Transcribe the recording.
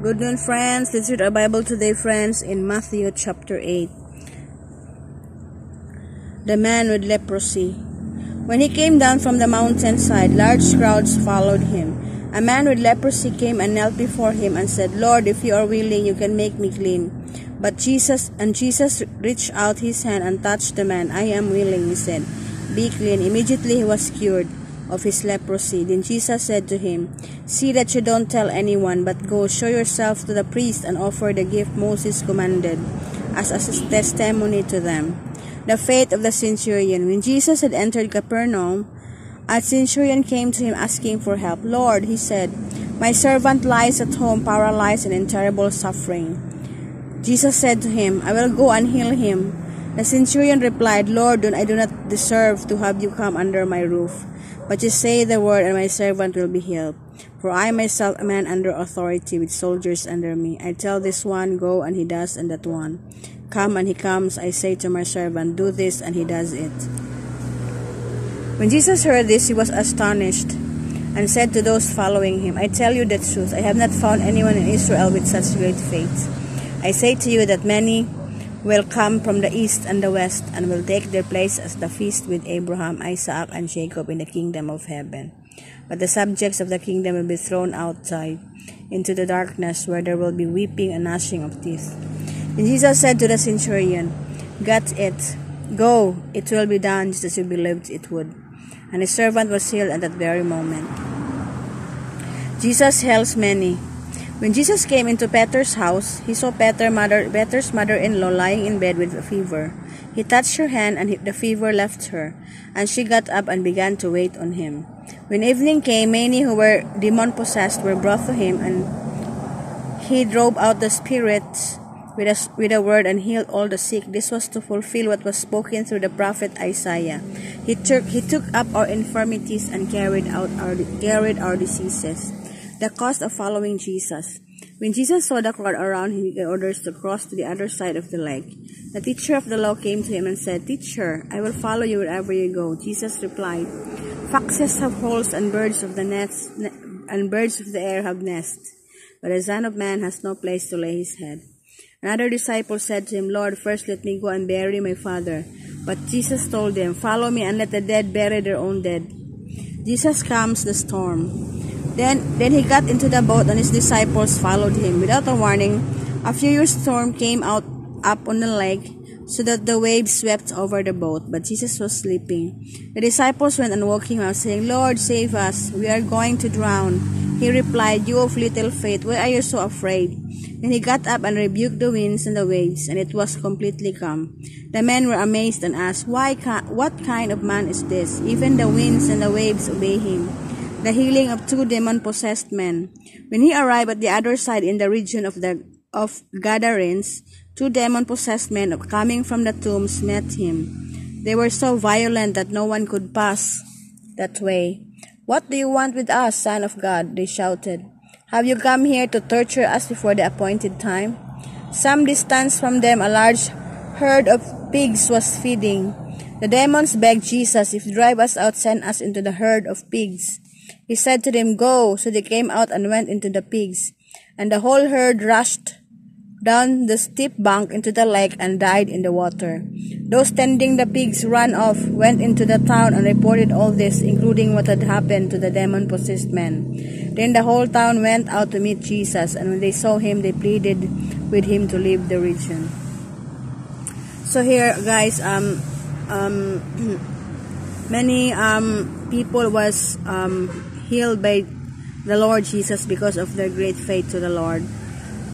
Good noon, friends. Let's read our Bible today, friends, in Matthew chapter 8. The man with leprosy. When he came down from the mountainside, large crowds followed him. A man with leprosy came and knelt before him and said, "Lord, if you are willing, you can make me clean." But Jesus reached out his hand and touched the man. "I am willing," he said. "Be clean." Immediately he was cured of his leprosy. Then Jesus said to him, "See that you don't tell anyone, but go, show yourself to the priest and offer the gift Moses commanded as a testimony to them." The faith of the Sincerion. When Jesus had entered Capernaum, a centurion came to him asking for help. "Lord," he said, "my servant lies at home paralyzed and in terrible suffering." Jesus said to him, "I will go and heal him." The centurion replied, "Lord, I do not deserve to have you come under my roof, but you say the word and my servant will be healed. For I myself am a man under authority with soldiers under me. I tell this one, go, and he does, and that one, come, and he comes. I say to my servant, do this, and he does it." When Jesus heard this, he was astonished and said to those following him, "I tell you the truth, I have not found anyone in Israel with such great faith. I say to you that many will come from the east and the west and will take their place as the feast with Abraham, Isaac, and Jacob in the kingdom of heaven. But the subjects of the kingdom will be thrown outside into the darkness, where there will be weeping and gnashing of teeth." Then Jesus said to the centurion, "Get it. Go, it will be done just as you believed it would." And his servant was healed at that very moment. Jesus heals many. When Jesus came into Peter's house, he saw Peter's mother-in-law lying in bed with a fever. He touched her hand, and the fever left her, and she got up and began to wait on him. When evening came, many who were demon-possessed were brought to him, and he drove out the spirits with a word and healed all the sick. This was to fulfill what was spoken through the prophet Isaiah. He took up our infirmities and carried our diseases. The cost of following Jesus. When Jesus saw the crowd around him, he gave orders to cross to the other side of the lake. The teacher of the law came to him and said, "Teacher, I will follow you wherever you go." Jesus replied, "Foxes have holes and birds of the air have nests, but the Son of Man has no place to lay his head." Another disciple said to him, "Lord, first let me go and bury my father." But Jesus told them, "Follow me and let the dead bury their own dead." Jesus calms the storm. Then he got into the boat, and his disciples followed him. Without a warning, a furious storm came up on the lake, so that the waves swept over the boat. But Jesus was sleeping. The disciples went and woke him up, saying, "Lord, save us, we are going to drown." He replied, "You of little faith, why are you so afraid?" Then he got up and rebuked the winds and the waves, and it was completely calm. The men were amazed and asked, "What kind of man is this? Even the winds and the waves obey him." The healing of 2 demon-possessed men. When he arrived at the other side in the region of Gadarenes, 2 demon-possessed men coming from the tombs met him. They were so violent that no one could pass that way. "What do you want with us, Son of God?" they shouted. "Have you come here to torture us before the appointed time?" Some distance from them, a large herd of pigs was feeding. The demons begged Jesus, "If you drive us out, send us into the herd of pigs." He said to them, "Go." So they came out and went into the pigs, and the whole herd rushed down the steep bank into the lake and died in the water. Those tending the pigs ran off, went into the town, and reported all this, including what had happened to the demon-possessed men. Then the whole town went out to meet Jesus, and when they saw him, they pleaded with him to leave the region. So here, guys, many people was healed by the Lord Jesus because of their great faith to the Lord.